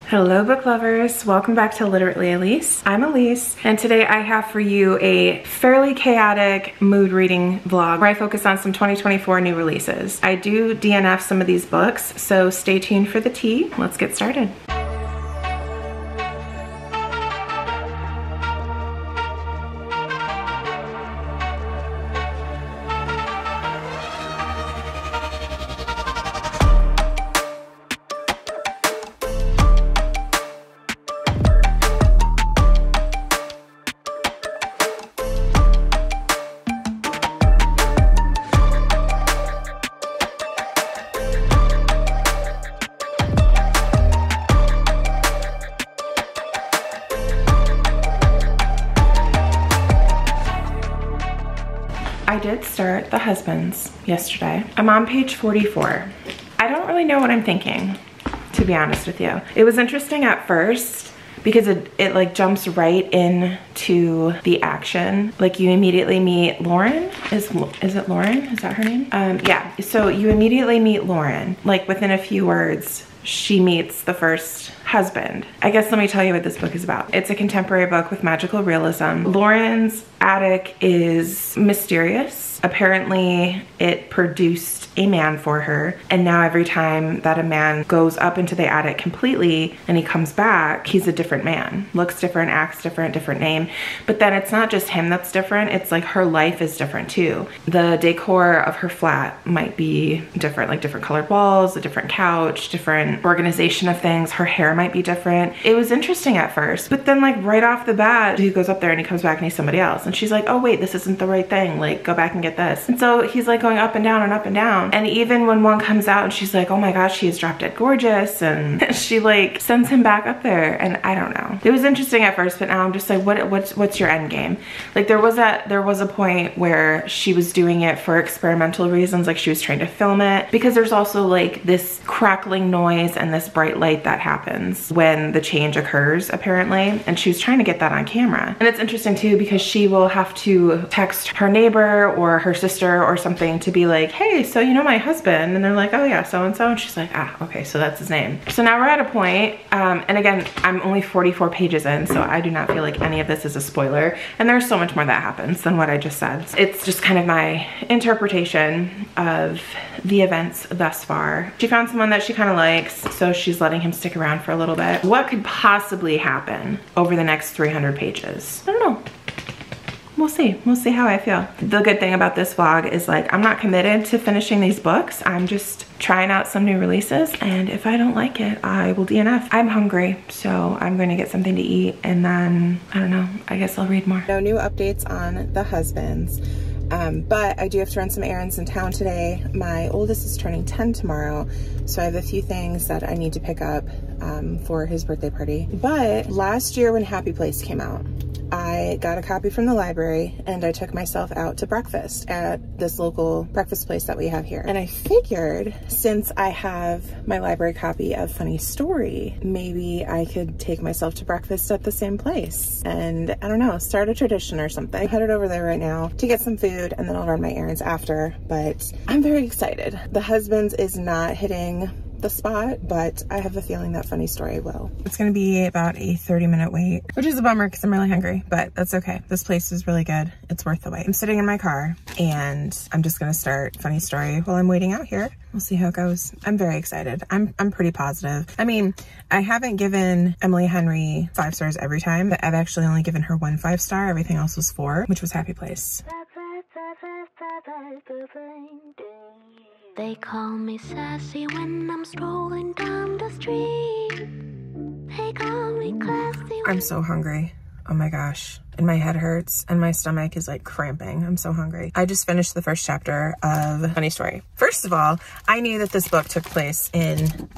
Hello book lovers, welcome back to Literally Elise. I'm Elise, and today I have for you a fairly chaotic mood reading vlog where I focus on some 2024 new releases. I do DNF some of these books, so stay tuned for the tea. Let's get started. I did start The Husbands yesterday. I'm on page 44. I don't really know what I'm thinking, to be honest with you. It was interesting at first because it like jumps right into the action. Like you immediately meet Lauren. Is it Lauren? Is that her name? Yeah, so you immediately meet Lauren. Like within a few words, she meets the first husband. I guess let me tell you what this book is about. It's a contemporary book with magical realism. Lauren's attic is mysterious. Apparently it produced a man for her, and now every time that a man goes up into the attic completely and he comes back, he's a different man. Looks different, acts different, different name. But then it's not just him that's different, it's like her life is different too. The decor of her flat might be different, like different colored walls, a different couch, different organization of things. Her hair might be different. It was interesting at first, but then like right off the bat, he goes up there and he comes back and he's somebody else. And she's like, oh wait, this isn't the right thing. Like go back and get this. And so he's like going up and down and up and down. And even when one comes out and she's like, oh my gosh, she is drop dead gorgeous. And she like sends him back up there. And I don't know. It was interesting at first, but now I'm just like, what's your end game? Like there was a point where she was doing it for experimental reasons. Like she was trying to film it because there's also like this crackling noise and this bright light that happens when the change occurs apparently. And she was trying to get that on camera. And it's interesting too because she will have to text her neighbor or her sister or something to be like, hey, so you know my husband? And they're like, oh yeah, so-and-so. And she's like, ah, okay, so that's his name. So now we're at a point, and again, I'm only 44 pages in, so I do not feel like any of this is a spoiler. And there's so much more that happens than what I just said. It's just kind of my interpretation of the events thus far. She found someone that she kind of likes, so she's letting him stick around for a little bit. What could possibly happen over the next 300 pages? I don't know. We'll see. We'll see how I feel. The good thing about this vlog is like, I'm not committed to finishing these books. I'm just trying out some new releases. And if I don't like it, I will DNF. I'm hungry, so I'm going to get something to eat. And then, I don't know, I guess I'll read more. No new updates on The Husbands. But I do have to run some errands in town today. My oldest is turning 10 tomorrow, so I have a few things that I need to pick up for his birthday party. But last year when Happy Place came out, I got a copy from the library and I took myself out to breakfast at this local breakfast place that we have here. And I figured since I have my library copy of Funny Story, maybe I could take myself to breakfast at the same place and I don't know, start a tradition or something. I'm headed over there right now to get some food and then I'll run my errands after, but I'm very excited. The Husbands is not hitting the spot, but I have a feeling that Funny Story will. It's gonna be about a 30-minute wait, which is a bummer because I'm really hungry, but that's okay. This place is really good. It's worth the wait. I'm sitting in my car and I'm just gonna start Funny Story while I'm waiting out here. We'll see how it goes. I'm very excited. I'm pretty positive. I mean, I haven't given Emily Henry 5 stars every time, but I've actually only given her 1 5-star. Everything else was 4, which was Happy Place. They call me sassy when I'm strolling down the street. They call me classy. I'm so hungry. Oh my gosh. And my head hurts and my stomach is like cramping. I'm so hungry. I just finished the first chapter of Funny Story. First of all, I knew that this book took place in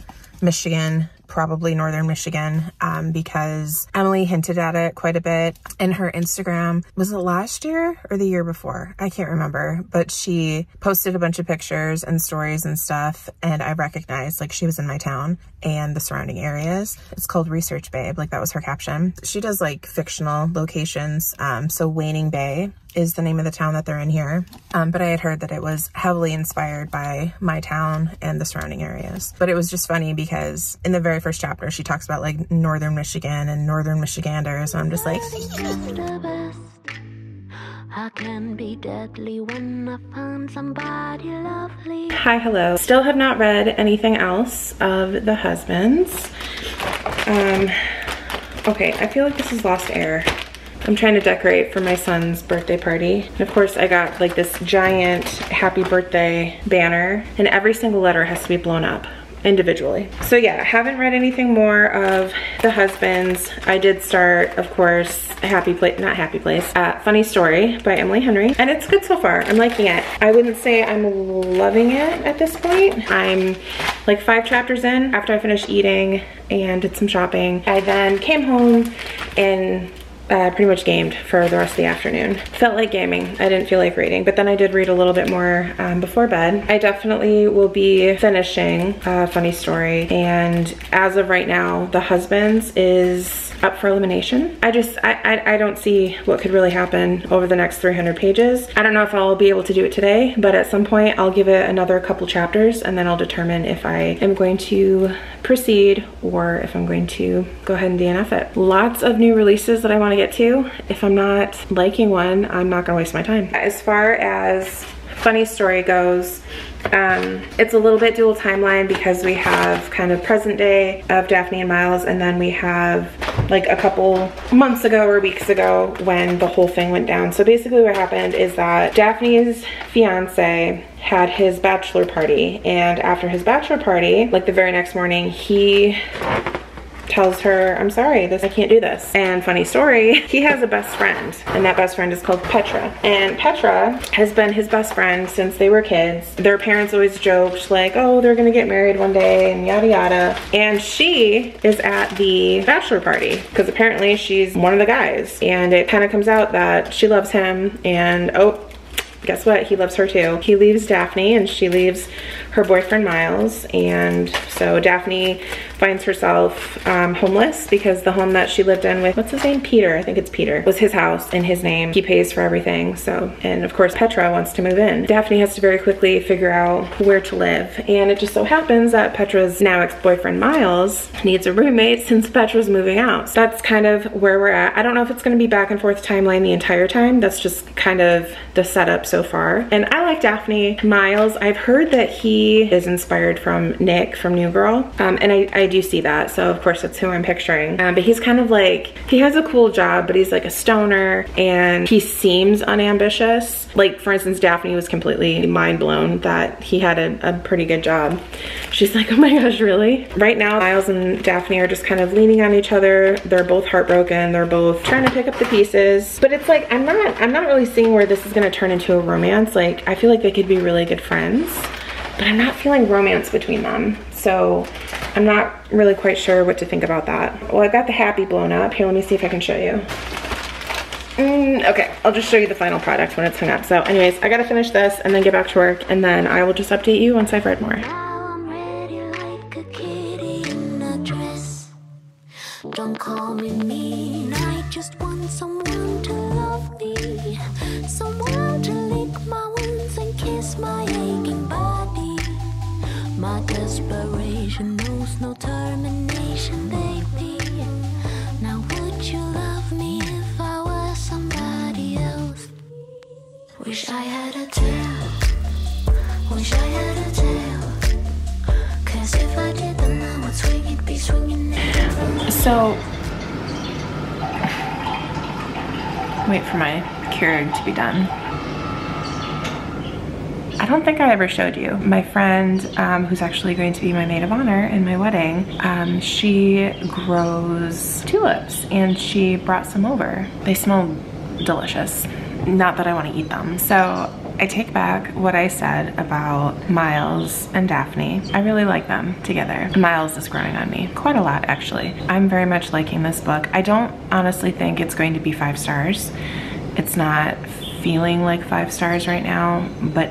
Michigan, probably northern Michigan, because Emily hinted at it quite a bit in her Instagram. Was it last year or the year before? I can't remember, but she posted a bunch of pictures and stories and stuff, and I recognized like she was in my town and the surrounding areas. It's called Research Babe, like that was her caption. She does like fictional locations, so Waning Bay is the name of the town that they're in here. But I had heard that it was heavily inspired by my town and the surrounding areas. But it was just funny because in the very very first chapter, she talks about like Northern Michigan and Northern Michiganders. And I'm just like, I can be deadly when I find somebody lovely. hi, hello. Still have not read anything else of The Husbands. Okay, I feel like this is lost air. I'm trying to decorate for my son's birthday party. And of course I got like this giant happy birthday banner, and every single letter has to be blown up individually. So yeah, I haven't read anything more of The Husbands. I did start, of course, Funny Story by Emily Henry, and it's good so far. I'm liking it. I wouldn't say I'm loving it at this point. I'm like 5 chapters in after I finished eating and did some shopping. I then came home and pretty much gamed for the rest of the afternoon. Felt like gaming. I didn't feel like reading, but then I did read a little bit more before bed. I definitely will be finishing Funny Story, and as of right now, The Husbands is up for elimination. I don't see what could really happen over the next 300 pages. I don't know if I'll be able to do it today, but at some point I'll give it another couple chapters and then I'll determine if I am going to proceed or if I'm going to go ahead and DNF it. Lots of new releases that I want to get to. If I'm not liking one, I'm not gonna waste my time. As far as Funny Story goes, it's a little bit dual timeline because we have kind of present day of Daphne and Miles, and then we have like a couple months ago or weeks ago when the whole thing went down. So basically what happened is that Daphne's fiance had his bachelor party, and after his bachelor party, like the very next morning, he tells her, I'm sorry, I can't do this. And funny story, he has a best friend, and that best friend is called Petra. And Petra has been his best friend since they were kids. Their parents always joked like, oh, they're gonna get married one day and yada yada. And she is at the bachelor party because apparently she's one of the guys. And it kind of comes out that she loves him, and oh, guess what? He loves her too. He leaves Daphne and she leaves her boyfriend Miles, and so Daphne finds herself homeless because the home that she lived in with, what's his name? Peter, I think it's Peter, was his house in his name. He pays for everything, so, and of course Petra wants to move in. Daphne has to very quickly figure out where to live, and it just so happens that Petra's now ex-boyfriend Miles needs a roommate since Petra's moving out. So that's kind of where we're at. I don't know if it's gonna be back and forth timeline the entire time. That's just kind of the setup so far. And I like Daphne. Miles, I've heard that he is inspired from Nick from New Girl, and I do see that, so of course that's who I'm picturing. But he's kind of like, he has a cool job, but he's like a stoner, and he seems unambitious. Like for instance, Daphne was completely mind blown that he had a pretty good job. She's like, oh my gosh, really? Right now, Miles and Daphne are just kind of leaning on each other. They're both heartbroken. They're both trying to pick up the pieces. But it's like, I'm not really seeing where this is gonna turn into a romance. Like, I feel like they could be really good friends, but I'm not feeling romance between them. So I'm not really quite sure what to think about that. Well, I've got the happy blown up. Here, let me see if I can show you. Okay, I'll just show you the final product when it's hung up. So anyways, I gotta finish this and then get back to work, and then I will just update you once I've read more. Now I'm ready like a kitty in a dress. Don't call me mean, I just want someone to love me. Someone to lick my wounds and kiss my aching body. My desperation knows no termination, baby. Now would you love me if I was somebody else? Wish I had a tail. Wish I had a tail. 'Cause if I did, then I would swing it, be swinging it. So, wait for my Keurig to be done. I don't think I ever showed you. My friend, who's actually going to be my maid of honor in my wedding, she grows tulips and she brought some over. They smell delicious. Not that I want to eat them. So I take back what I said about Miles and Daphne. I really like them together. Miles is growing on me quite a lot, actually. I'm very much liking this book. I don't honestly think it's going to be 5 stars. It's not feeling like 5 stars right now, but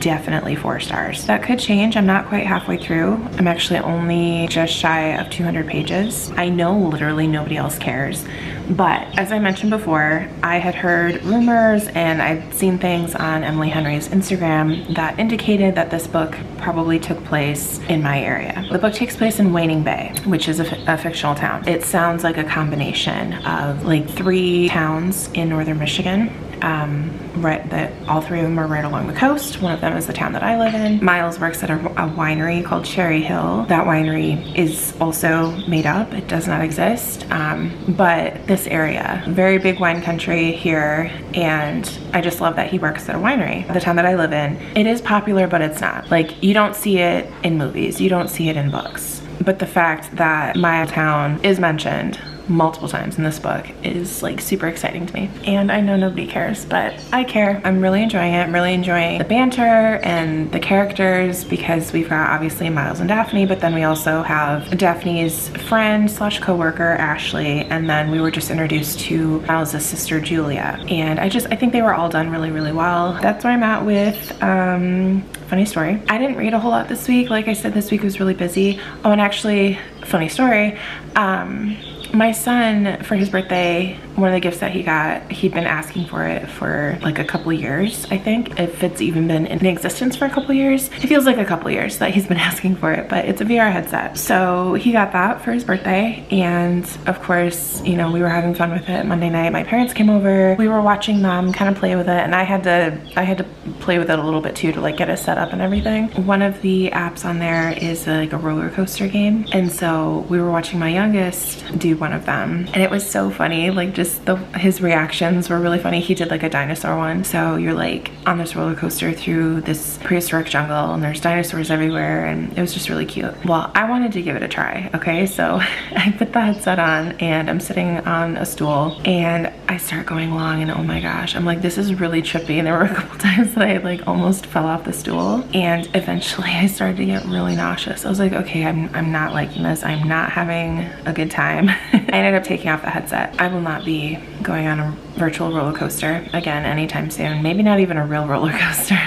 definitely 4 stars. That could change. I'm not quite halfway through. I'm actually only just shy of 200 pages. I know literally nobody else cares, but as I mentioned before, I had heard rumors and I'd seen things on Emily Henry's Instagram that indicated that this book probably took place in my area. The book takes place in Waning Bay, which is a fictional town. It sounds like a combination of like 3 towns in northern Michigan. All 3 of them are right along the coast. One of them is the town that I live in. Miles works at a winery called Cherry Hill. That winery is also made up. It does not exist. But this area, very big wine country here, and I just love that he works at a winery. The town that I live in, it is popular, but it's not. Like, you don't see it in movies. You don't see it in books. But the fact that my town is mentioned multiple times in this book is like super exciting to me. And I know nobody cares, but I care. I'm really enjoying it. I'm really enjoying the banter and the characters, because we've got obviously Miles and Daphne, but then we also have Daphne's friend slash co-worker Ashley, and then we were just introduced to Miles' sister Julia. And I think they were all done really, really well. That's where I'm at with funny story. I didn't read a whole lot this week. Like I said, this week was really busy. Oh, and actually, funny story, my son, for his birthday, one of the gifts that he got, he'd been asking for it for like a couple years, I think. If it's even been in existence for a couple years. It feels like a couple years that he's been asking for it, but it's a VR headset. So he got that for his birthday, and of course, you know, we were having fun with it. Monday night, my parents came over. We were watching them kind of play with it, and I had to play with it a little bit too to like get it set up and everything. One of the apps on there is like a roller coaster game, and so we were watching my youngest do one of them, and it was so funny. Like, just his reactions were really funny. He did like a dinosaur one, so you're like on this roller coaster through this prehistoric jungle and there's dinosaurs everywhere, and it was just really cute. Well, I wanted to give it a try. Okay, so I put the headset on and I'm sitting on a stool and I start going along, and oh my gosh, I'm like, this is really trippy. And there were a couple times that I like almost fell off the stool, and eventually I started to get really nauseous. I was like, okay, I'm not liking this. I'm not having a good time. I ended up taking off the headset. I will not be going on a virtual roller coaster again anytime soon. Maybe not even a real roller coaster.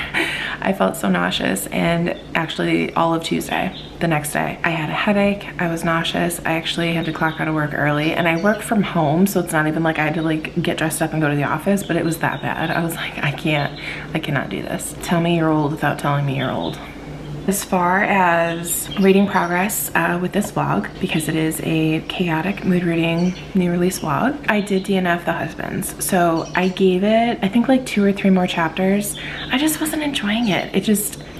I felt so nauseous, and actually all of Tuesday, the next day, I had a headache. I was nauseous. I actually had to clock out of work early, and I work from home, so it's not even like I had to like get dressed up and go to the office, but it was that bad. I was like, I cannot do this. Tell me you're old without telling me you're old. As far as reading progress with this vlog, because it is a chaotic mood reading new release vlog, I did DNF The Husbands. So I gave it, I think like 2 or 3 more chapters. I just wasn't enjoying it.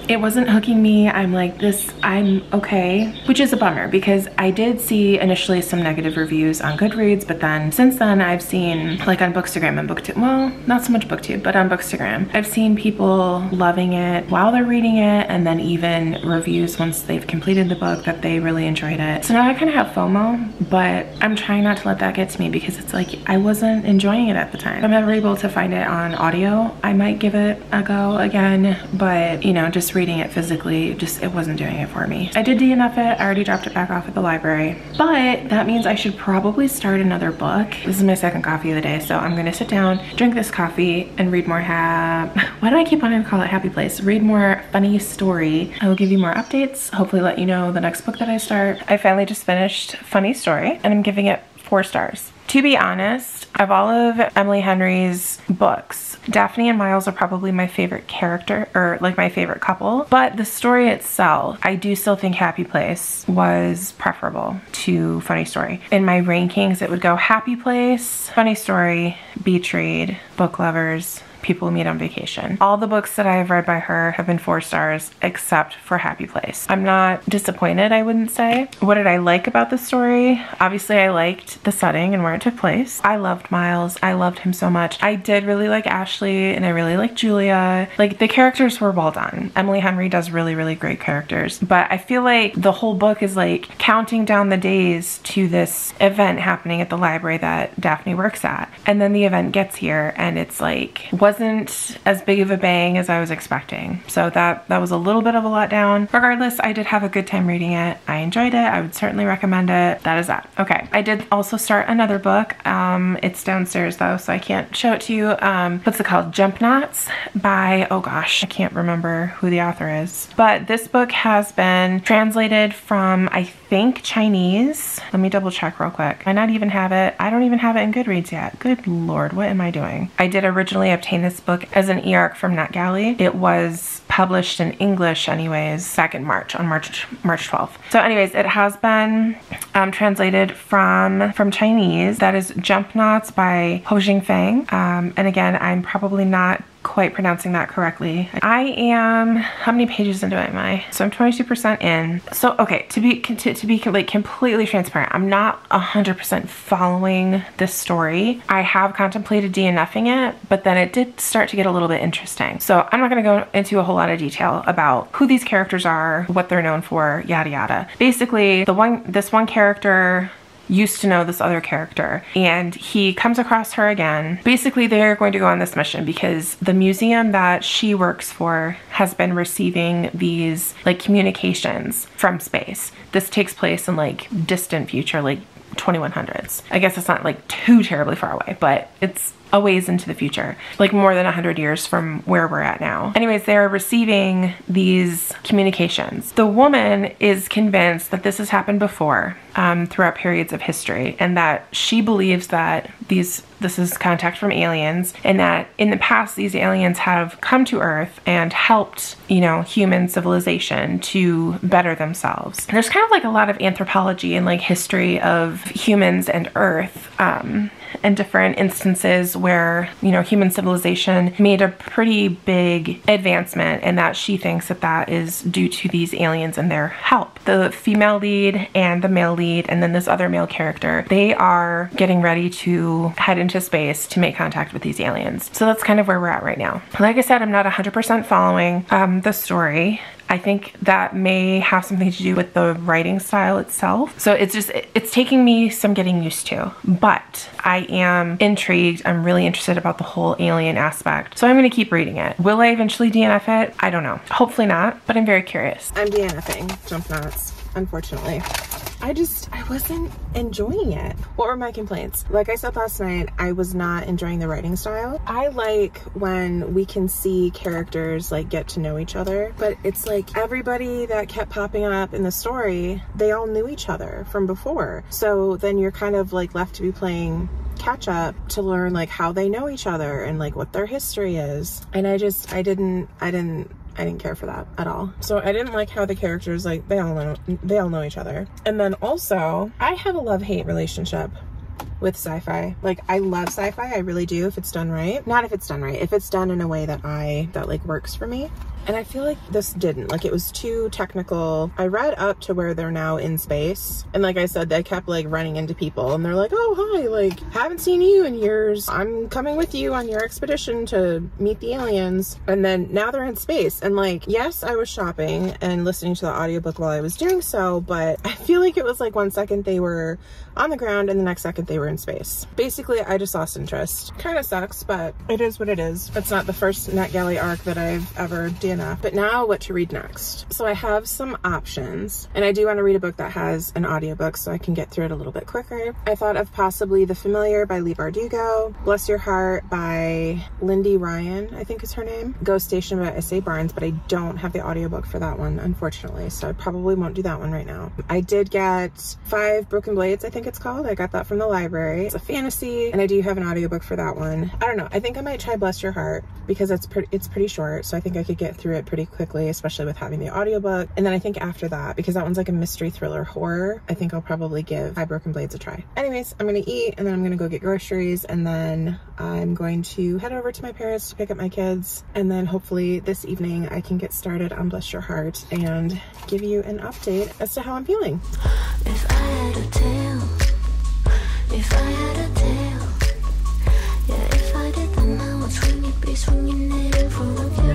It wasn't hooking me. I'm like, I'm okay, which is a bummer, because I did see initially some negative reviews on Goodreads, but then since then I've seen like on Bookstagram and BookTube, well, not so much BookTube, but on Bookstagram, I've seen people loving it while they're reading it, and then even reviews once they've completed the book that they really enjoyed it. So now I kind of have FOMO, but I'm trying not to let that get to me, because it's like I wasn't enjoying it at the time. If I'm ever able to find it on audio, I might give it a go again, but you know, just reading it physically, it wasn't doing it for me. I did DNF it. I already dropped it back off at the library, but that means I should probably start another book. This is my second coffee of the day, so I'm gonna sit down, drink this coffee, and read more why do I keep wanting to call it Happy Place? Read more funny story. I will give you more updates, hopefully let you know the next book that I start. I finally just finished Funny Story, and I'm giving it 4 stars. To be honest, of all of Emily Henry's books, Daphne and Miles are probably my favorite character, or like my favorite couple, but the story itself, I do still think Happy Place was preferable to Funny Story. In my rankings, it would go Happy Place, Funny Story, Beach Read, Book Lovers, People Meet on Vacation. All the books that I have read by her have been 4 stars except for Happy Place. I'm not disappointed, I wouldn't say. What did I like about the story? Obviously, I liked the setting and where it took place. I loved Miles. I loved him so much. I did really like Ashley, and I really liked Julia. Like, the characters were well done. Emily Henry does really, really great characters, but I feel like the whole book is like counting down the days to this event happening at the library that Daphne works at. And then the event gets here, and it's like, what wasn't as big of a bang as I was expecting. So that was a little bit of a letdown. Regardless, I did have a good time reading it. I enjoyed it. I would certainly recommend it. That is that. Okay, I did also start another book. It's downstairs though, so I can't show it to you. What's it called? Jumpnauts by, oh gosh, I can't remember who the author is. But this book has been translated from, I think, Chinese. Let me double check real quick. I not even have it. I don't even have it in Goodreads yet. Good Lord, what am I doing? I did originally obtain this book as an e-arc from NetGalley. It was published in English anyways back in March, on March 12th. So anyways, it has been translated from Chinese. That is Jumpnauts by Hao Jingfang. And again, I'm probably not quite pronouncing that correctly. I am, how many pages into it am I? So I'm 22% in. So okay, to be like completely transparent, I'm not 100% following this story. I have contemplated DNFing it, but then it did start to get a little bit interesting. So I'm not gonna go into a whole lot of detail about who these characters are, what they're known for, yada yada. Basically, this one character used to know this other character, and he comes across her again. Basically, they're going to go on this mission because the museum that she works for has been receiving these like communications from space. This takes place in like distant future, like 2100s. I guess it's not like too terribly far away, but it's a ways into the future, like more than 100 years from where we're at now. Anyways, they're receiving these communications. The woman is convinced that this has happened before throughout periods of history, and that she believes that this is contact from aliens, and that in the past these aliens have come to Earth and helped, you know, human civilization to better themselves. There's kind of like a lot of anthropology and like history of humans and Earth, and different instances where, you know, human civilization made a pretty big advancement, and that she thinks that that is due to these aliens and their help. The female lead and the male lead, and then this other male character, they are getting ready to head into space to make contact with these aliens. So that's kind of where we're at right now. Like I said, I'm not 100% following the story. I think that may have something to do with the writing style itself. So it's taking me some getting used to, but I am intrigued. I'm really interested about the whole alien aspect. So I'm gonna keep reading it. Will I eventually DNF it? I don't know. Hopefully not, but I'm very curious. I'm DNFing Jumpnauts, unfortunately. I wasn't enjoying it. What were my complaints? Like I said last night, I was not enjoying the writing style. I like when we can see characters like get to know each other, but it's like everybody that kept popping up in the story, they all knew each other from before. So then you're kind of like left to be playing catch up to learn like how they know each other and like what their history is. And I didn't care for that at all. So I didn't like how the characters, like they all know each other. And then also, I have a love-hate relationship with sci-fi. Like I love sci-fi, I really do, if it's done right. Not if it's done right, if it's done in a way that like works for me. And I feel like this didn't. Like it was too technical. I read up to where they're now in space, and like I said, they kept like running into people and they're like, oh hi, like haven't seen you in years, I'm coming with you on your expedition to meet the aliens. And then now they're in space, and like, yes, I was shopping and listening to the audiobook while I was doing so, but I feel like it was like one second they were on the ground and the next second they were in space. Basically, I just lost interest. Kind of sucks, but it is what it is. It's not the first NetGalley arc that I've ever DNF'd. But now what to read next. So I have some options, and I do want to read a book that has an audiobook so I can get through it a little bit quicker. I thought of possibly The Familiar by Leigh Bardugo, Bless Your Heart by Lindy Ryan, I think is her name, Ghost Station by S.A. Barnes, but I don't have the audiobook for that one, unfortunately, so I probably won't do that one right now. I did get 5 Broken Blades, I think it's called. I got that from the library. It's a fantasy, and I do have an audiobook for that one. I don't know. I think I might try Bless Your Heart because it's pretty short, so I think I could get through it pretty quickly, especially with having the audiobook. And then I think after that, because that one's like a mystery thriller horror, I think I'll probably give 5 Broken Blades a try. Anyways, I'm gonna eat, and then I'm gonna go get groceries, and then I'm going to head over to my parents to pick up my kids, and then hopefully this evening I can get started on Bless Your Heart and give you an update as to how I'm feeling. If I had a tail, if I had a tail, yeah, if I did, then I would swing it, be swinging it in front of you.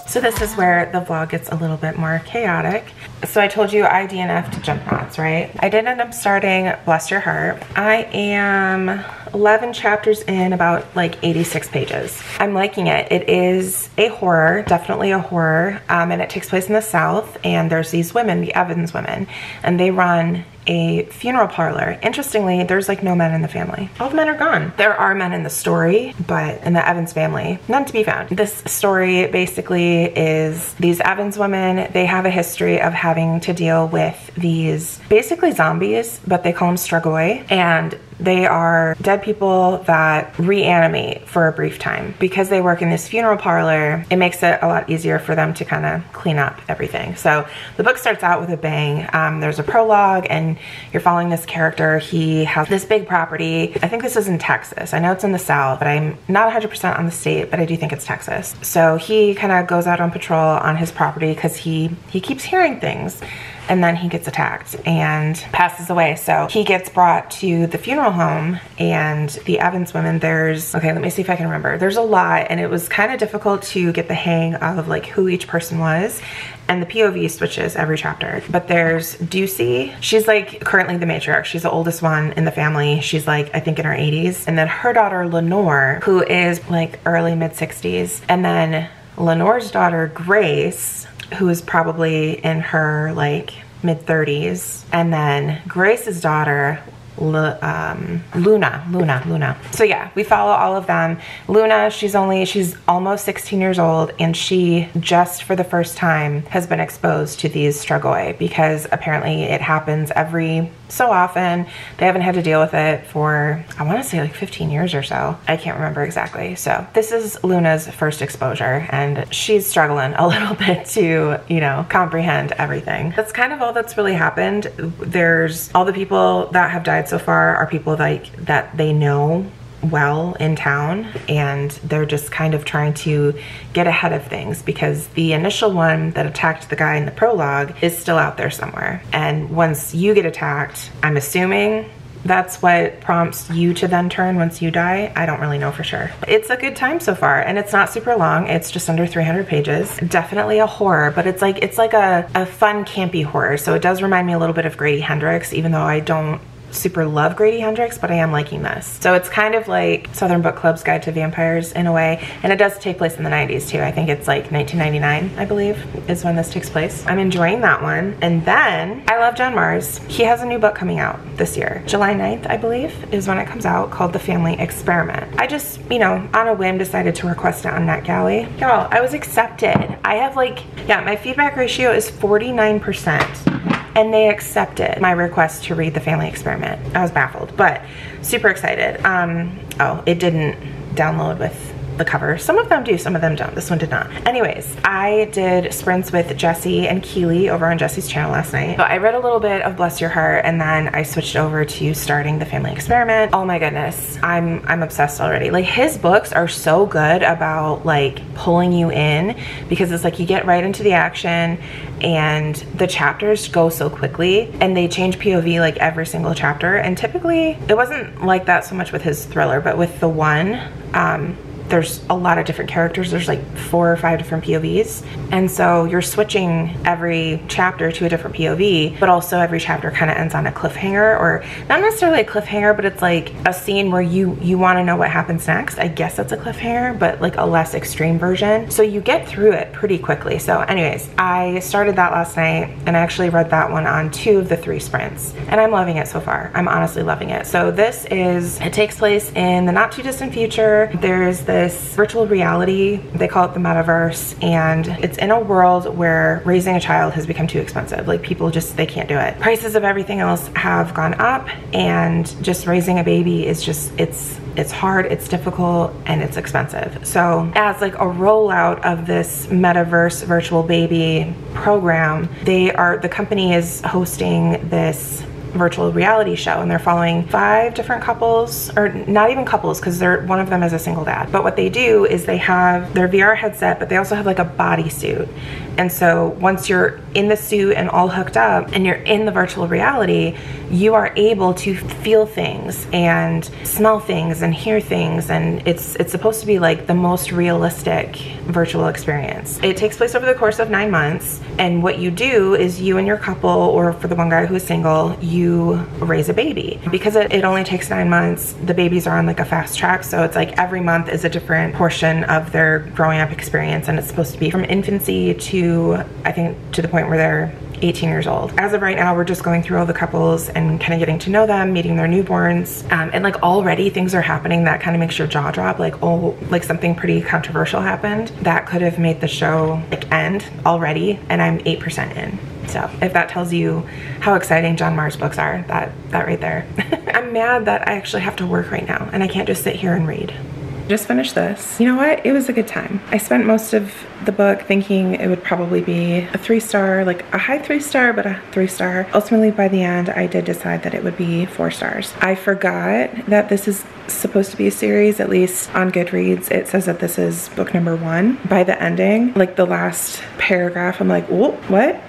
So this is where the vlog gets a little bit more chaotic. So I told you I DNF'd Jumpnauts, right? I did end up starting Bless Your Heart. I am 11 chapters in, about like 86 pages. I'm liking it. It is a horror, definitely a horror, and it takes place in the South, and there's these women, the Evans women, and they run a funeral parlor. Interestingly, there's like no men in the family. All the men are gone. There are men in the story, but in the Evans family, none to be found. This story basically is these Evans women, they have a history of having to deal with these basically zombies, but they call them strigoi, and they are dead people that reanimate for a brief time. Because they work in this funeral parlor, it makes it a lot easier for them to kind of clean up everything. So the book starts out with a bang. There's a prologue, and you're following this character. He has this big property. I think this is in Texas. I know it's in the South, but I'm not 100% on the state, but I do think it's Texas. So he kind of goes out on patrol on his property because he keeps hearing things. And then he gets attacked and passes away. So he gets brought to the funeral home, and the Evans women, okay, let me see if I can remember. There's a lot, and it was kind of difficult to get the hang of like who each person was. And the POV switches every chapter. But there's Ducey. She's like currently the matriarch. She's the oldest one in the family. She's like, I think in her 80s. And then her daughter, Lenore, who is like early mid 60s. And then Lenore's daughter, Grace, who is probably in her like mid 30s, and then Grace's daughter, Luna. So yeah, we follow all of them. Luna, she's almost 16 years old, and she just for the first time has been exposed to these strigoi, because apparently it happens every so often. They haven't had to deal with it for, I want to say like 15 years or so. I can't remember exactly. So this is Luna's first exposure, and she's struggling a little bit to, you know, comprehend everything. That's kind of all that's really happened. There's all the people that have died so far are people like that they know well in town, and they're just kind of trying to get ahead of things, because the initial one that attacked the guy in the prologue is still out there somewhere. And once you get attacked, I'm assuming that's what prompts you to then turn once you die. I don't really know for sure. It's a good time so far, and it's not super long. It's just under 300 pages. Definitely a horror, but it's like a fun campy horror. So it does remind me a little bit of Grady Hendrix, even though I don't super love Grady Hendrix, but I am liking this. So it's kind of like Southern Book Club's Guide to Vampires in a way, and it does take place in the 90s too. I think it's like 1999, I believe, is when this takes place. I'm enjoying that one. And then I love John Mars. He has a new book coming out this year. July 9th, I believe, is when it comes out, called The Family Experiment. I just, you know, on a whim decided to request it on NetGalley. Y'all, I was accepted. I have like, yeah, my feedback ratio is 49%. And they accepted my request to read The Family Experiment. I was baffled, but super excited. Oh, it didn't download with the cover. Some of them do, some of them don't. This one did not. Anyways, I did sprints with Jessie and Keely over on Jessie's channel last night. So I read a little bit of Bless Your Heart, and then I switched over to starting The Family Experiment. Oh my goodness, I'm obsessed already. Like, his books are so good about like pulling you in, because it's like you get right into the action, and the chapters go so quickly, and they change POV like every single chapter. And typically it wasn't like that so much with his thriller, but with the one, there's a lot of different characters. There's like 4 or 5 different POVs. And so you're switching every chapter to a different POV, but also every chapter kind of ends on a cliffhanger, or not necessarily a cliffhanger, but it's like a scene where you want to know what happens next. I guess that's a cliffhanger, but like a less extreme version. So you get through it pretty quickly. So anyways, I started that last night, and I actually read that one on 2 of the 3 sprints, and I'm loving it so far. I'm honestly loving it. So it takes place in the not too distant future. There's this virtual reality, they call it the metaverse, and it's in a world where raising a child has become too expensive. Like, people just, they can't do it. Prices of everything else have gone up, and just raising a baby is just, it's hard, it's difficult, and it's expensive. So as like a rollout of this metaverse virtual baby program, the company is hosting this virtual reality show, and they're following 5 different couples, or not even couples, because one of them is a single dad. But what they do is they have their VR headset, but they also have like a bodysuit, And so once you're in the suit and all hooked up and you're in the virtual reality, you are able to feel things and smell things and hear things, and it's supposed to be like the most realistic virtual experience. It takes place over the course of 9 months, and what you do is you and your couple, or for the one guy who is single, you raise a baby. Because it only takes 9 months, the babies are on like a fast track, so it's like every month is a different portion of their growing up experience, and it's supposed to be from infancy to, I think, to the point where they're 18 years old. As of right now, we're just going through all the couples and kind of getting to know them, meeting their newborns, and like already things are happening that kind of makes your jaw drop, like, oh, like something pretty controversial happened that could have made the show like end already, and I'm 8% in. So if that tells you how exciting John Marr's books are, that right there. I'm mad that I actually have to work right now and I can't just sit here and read. Just finished this. You know what? It was a good time. I spent most of the book thinking it would probably be a 3-star, like a high 3-star, but a 3-star. Ultimately, by the end, I did decide that it would be 4 stars. I forgot that this is supposed to be a series. At least on Goodreads, it says that this is book number 1. By the ending, like the last paragraph, I'm like, oh, what?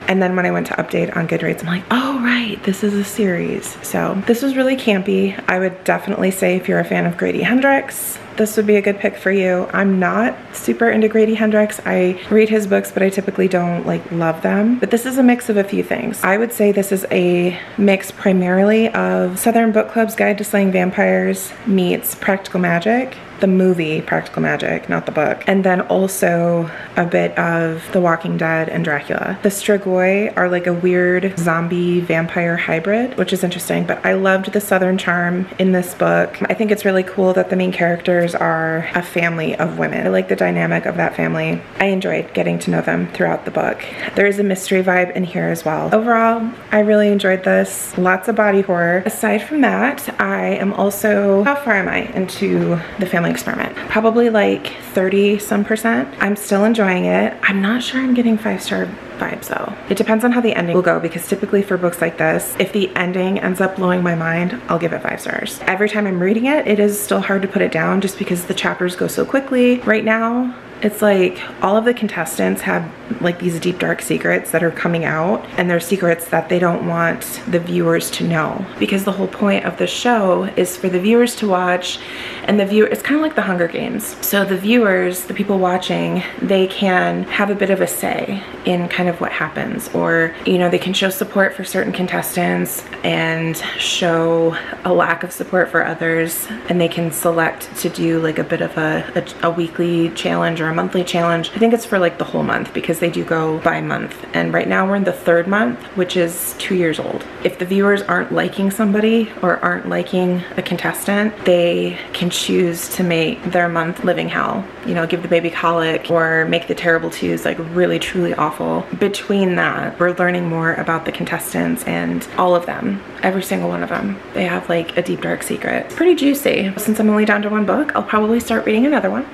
And then when I went to update on Goodreads, I'm like, oh right, this is a series. So this was really campy. I would definitely say if you're a fan of Grady Hendrix, this would be a good pick for you. I'm not super into Grady Hendrix. I read his books, but I typically don't like love them. But this is a mix of a few things. I would say this is a mix primarily of Southern Book Club's Guide to Slaying Vampires meets Practical Magic. The movie Practical Magic, not the book. And then also a bit of The Walking Dead and Dracula. The Strigoi are like a weird zombie vampire hybrid, which is interesting, but I loved the Southern charm in this book. I think it's really cool that the main characters are a family of women. I like the dynamic of that family. I enjoyed getting to know them throughout the book. There is a mystery vibe in here as well. Overall, I really enjoyed this. Lots of body horror. Aside from that, I am also, how far am I into the family experiment? Probably like 30-some%. I'm still enjoying it. I'm not sure I'm getting 5-star vibes though. It depends on how the ending will go, because typically for books like this, if the ending ends up blowing my mind, I'll give it 5 stars. Every time I'm reading it, it is still hard to put it down just because the chapters go so quickly. Right now, it's like all of the contestants have like these deep dark secrets that are coming out, and they're secrets that they don't want the viewers to know, because the whole point of the show is for the viewers to watch, and it's kind of like the Hunger Games. So the viewers, the people watching, they can have a bit of a say in kind of what happens, or, you know, they can show support for certain contestants and show a lack of support for others, and they can select to do like a bit of a weekly challenge or a monthly challenge. I think it's for like the whole month, because they do go by month, and right now we're in the 3rd month, which is 2 years old. If the viewers aren't liking somebody or aren't liking a contestant, they can choose to make their month living hell. You know, give the baby colic or make the terrible twos like really truly awful. Between that, we're learning more about the contestants, and all of them, every single one of them, they have like a deep dark secret. It's pretty juicy. Since I'm only down to 1 book, I'll probably start reading another one.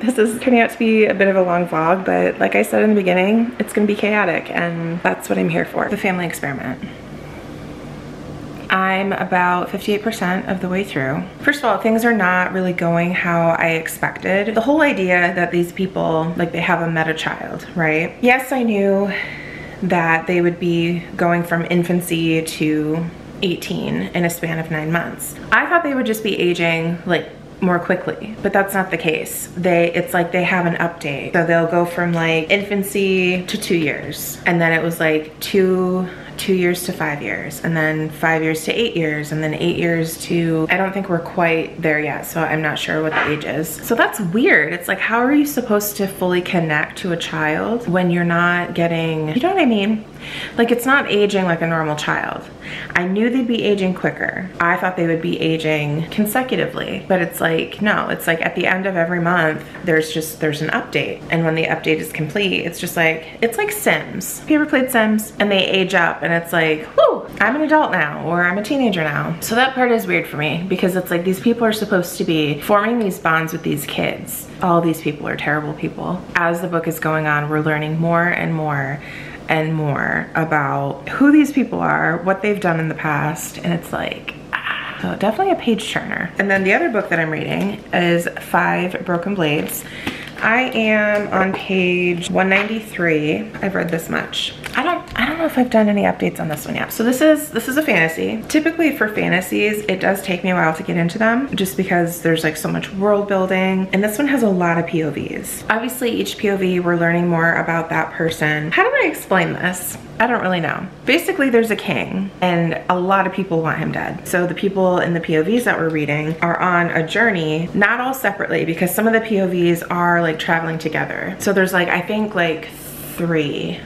This is turning out to be a bit of a long vlog, but like I said in the beginning, it's gonna be chaotic, and that's what I'm here for. The family experiment. I'm about 58% of the way through. First of all, things are not really going how I expected. The whole idea that these people, like, they have a meta child, right? Yes, I knew that they would be going from infancy to 18 in a span of 9 months. I thought they would just be aging like more quickly, but that's not the case. It's like they have an update. So they'll go from like infancy to 2 years, and then it was like 2 years to 5 years, and then 5 years to 8 years, and then 8 years to, I don't think we're quite there yet, so I'm not sure what the age is. So that's weird. It's like, how are you supposed to fully connect to a child when you're not getting, you know what I mean? Like, it's not aging like a normal child. I knew they'd be aging quicker. I thought they would be aging consecutively, but it's like, no, it's like at the end of every month, there's an update. And when the update is complete, it's just like, it's like Sims. Have you ever played Sims? And they age up, and it's like, whoo, I'm an adult now, or I'm a teenager now. So that part is weird for me, because it's like these people are supposed to be forming these bonds with these kids. All these people are terrible people. As the book is going on, we're learning more and more and more about who these people are, what they've done in the past, and it's like, so definitely a page turner. And then the other book that I'm reading is 5 Broken Blades. I am on page 193. I've read this much. I don't know if I've done any updates on this one yet. So this is a fantasy. Typically for fantasies, it does take me a while to get into them just because there's like so much world building. And this one has a lot of POVs. Obviously each POV we're learning more about that person. How do I explain this? I don't really know. Basically there's a king and a lot of people want him dead. So the people in the POVs that we're reading are on a journey, not all separately because some of the POVs are like traveling together. So there's like, I think like three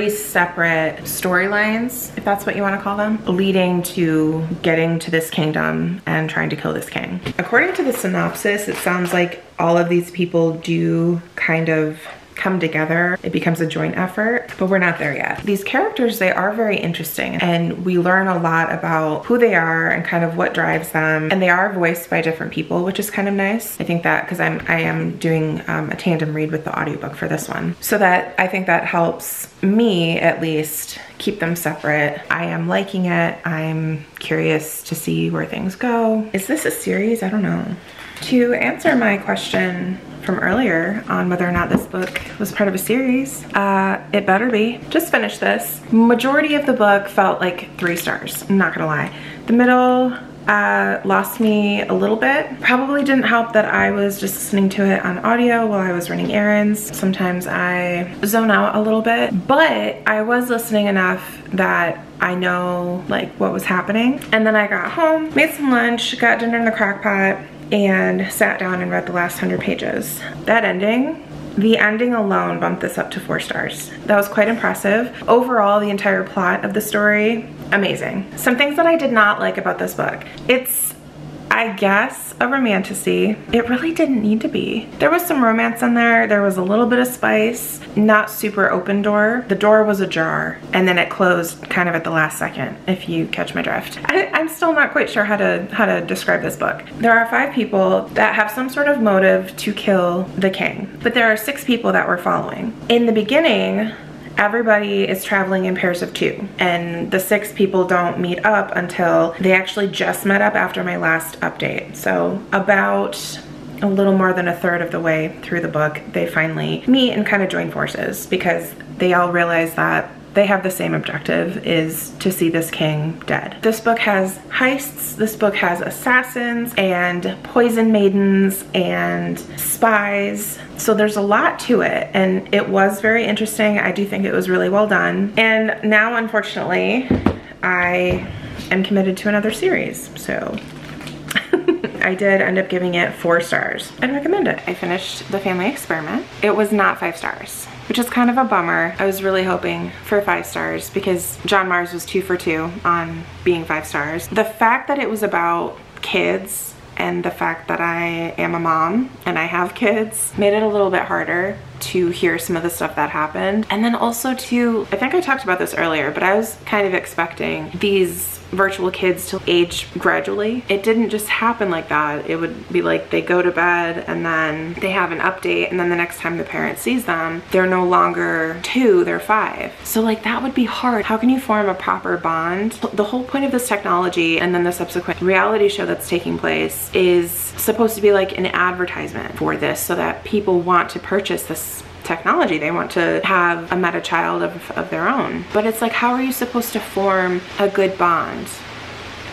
separate storylines, if that's what you want to call them, leading to getting to this kingdom and trying to kill this king. According to the synopsis, it sounds like all of these people do kind of come together. It becomes a joint effort, but we're not there yet. These characters, they are very interesting and we learn a lot about who they are and kind of what drives them. And they are voiced by different people, which is kind of nice. I think that because I am doing a tandem read with the audiobook for this one. So that I think that helps me at least keep them separate. I am liking it. I'm curious to see where things go. Is this a series? I don't know. To answer my question from earlier on whether or not this book was part of a series, it better be. Just finished this. Majority of the book felt like 3 stars, I'm not gonna lie. The middle lost me a little bit. Probably didn't help that I was just listening to it on audio while I was running errands. Sometimes I zone out a little bit, but I was listening enough that I know like what was happening. And then I got home, made some lunch, got dinner in the crock pot, and sat down and read the last 100 pages. That ending, the ending alone bumped this up to 4 stars. That was quite impressive. Overall, the entire plot of the story, amazing. Some things that I did not like about this book. It's, I guess, a romantasy. It really didn't need to be. There was some romance in there. There was a little bit of spice, not super open door. The door was ajar and then it closed kind of at the last second, if you catch my drift. I'm still not quite sure how to describe this book. There are 5 people that have some sort of motive to kill the king, but there are 6 people that we're following. In the beginning, everybody is traveling in pairs of 2 and the 6 people don't meet up until they actually just met up after my last update. So about a little more than a third of the way through the book, they finally meet and kind of join forces because they all realize that they have the same objective, is to see this king dead. This book has heists, this book has assassins and poison maidens and spies. So there's a lot to it and it was very interesting. I do think it was really well done. And now, unfortunately, I am committed to another series, so I did end up giving it 4 stars. I'd recommend it. I finished The Family Experiment. It was not 5 stars, which is kind of a bummer. I was really hoping for 5 stars because John Mars was 2 for 2 on being 5 stars. The fact that it was about kids and the fact that I am a mom and I have kids made it a little bit harder to hear some of the stuff that happened. And then also too, I think I talked about this earlier, but I was kind of expecting these virtual kids to age gradually. It didn't just happen like that. It would be like they go to bed and then they have an update and then the next time the parent sees them, they're no longer 2, they're 5. So like that would be hard. How can you form a proper bond? The whole point of this technology and then the subsequent reality show that's taking place is supposed to be like an advertisement for this so that people want to purchase this technology. They want to have a meta child of their own. But it's like, how are you supposed to form a good bond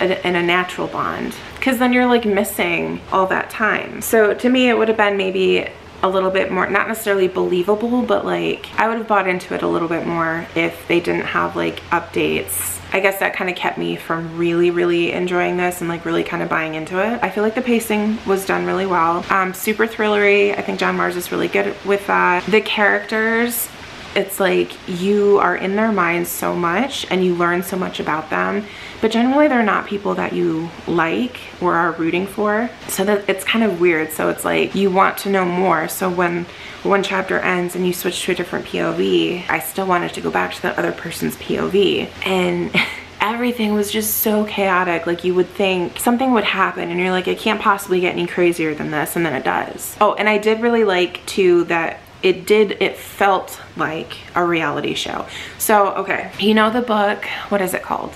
and a natural bond? Because then you're like missing all that time. So to me, it would have been maybe a little bit more, not necessarily believable, but like I would have bought into it a little bit more if they didn't have like updates. I guess that kind of kept me from really enjoying this and like really kind of buying into it. I feel like the pacing was done really well. Super thrillery. I think John Mars is really good with that. The characters, it's like you are in their minds so much and you learn so much about them, but generally they're not people that you like or are rooting for. So that it's kind of weird. So it's like you want to know more. So when one chapter ends and you switch to a different POV, I still wanted to go back to the other person's POV. And everything was just so chaotic. Like you would think something would happen and you're like, it can't possibly get any crazier than this, and then it does. Oh, and I did really like too that it felt like a reality show. So, okay, you know the book, what is it called?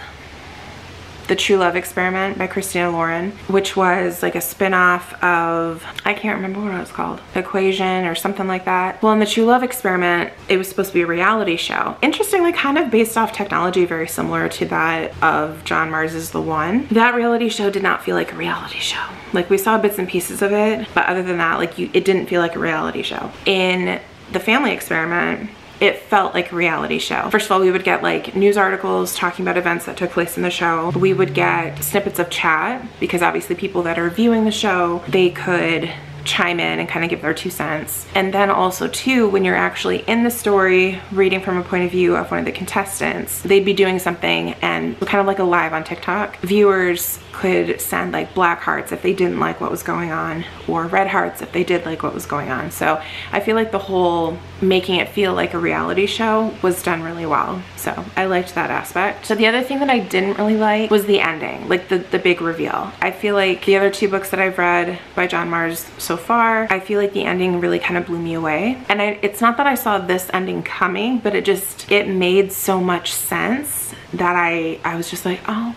The True Love Experiment by Christina Lauren, which was like a spin-off of, I can't remember what it was called, Equation or something like that. Well, in The True Love Experiment, it was supposed to be a reality show. Interestingly, kind of based off technology very similar to that of John Mars's The One. That reality show did not feel like a reality show. Like, we saw bits and pieces of it, but other than that, like, it didn't feel like a reality show. In The Family Experiment, it felt like a reality show. First of all, we would get like news articles talking about events that took place in the show. We would get snippets of chat, because obviously people that are viewing the show, they could chime in and kind of give their 2 cents. And then also too, when you're actually in the story, reading from a point of view of one of the contestants, they'd be doing something, and kind of like a live on TikTok. Viewers could send like black hearts if they didn't like what was going on, or red hearts if they did like what was going on. So I feel like the whole making it feel like a reality show was done really well. So I liked that aspect. So the other thing that I didn't really like was the ending, like the big reveal. I feel like the other 2 books that I've read by John Mars so far, I feel like the ending really kind of blew me away. And it's not that I saw this ending coming, but it made so much sense that I was just like, oh,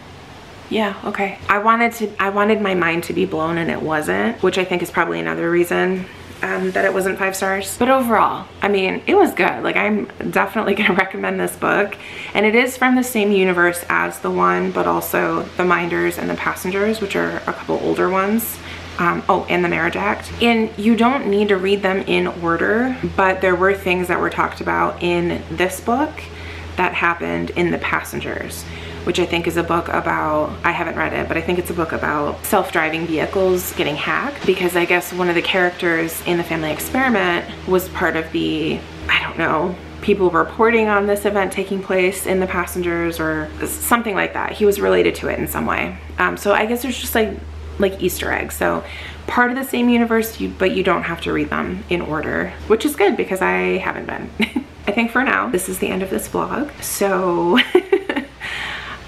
yeah, okay. I wanted my mind to be blown, and it wasn't, which I think is probably another reason that it wasn't 5 stars. But overall, I mean, it was good. Like, I'm definitely gonna recommend this book. And it is from the same universe as The One, but also The Minders and The Passengers, which are a couple older ones. Oh, and The Marriage Act. And you don't need to read them in order, but there were things that were talked about in this book that happened in The Passengers, which I think is a book about, I haven't read it, but I think it's a book about self-driving vehicles getting hacked, because I guess one of the characters in The Family Experiment was part of the, I don't know, people reporting on this event taking place in The Passengers or something like that. He was related to it in some way. So I guess there's just like Easter eggs. So part of the same universe, but you don't have to read them in order, which is good because I haven't been. I think for now, this is the end of this vlog. So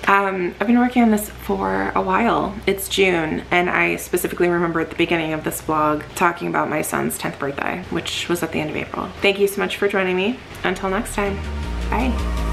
I've been working on this for a while. It's June, and I specifically remember at the beginning of this vlog talking about my son's 10th birthday, which was at the end of April. Thank you so much for joining me. Until next time, bye.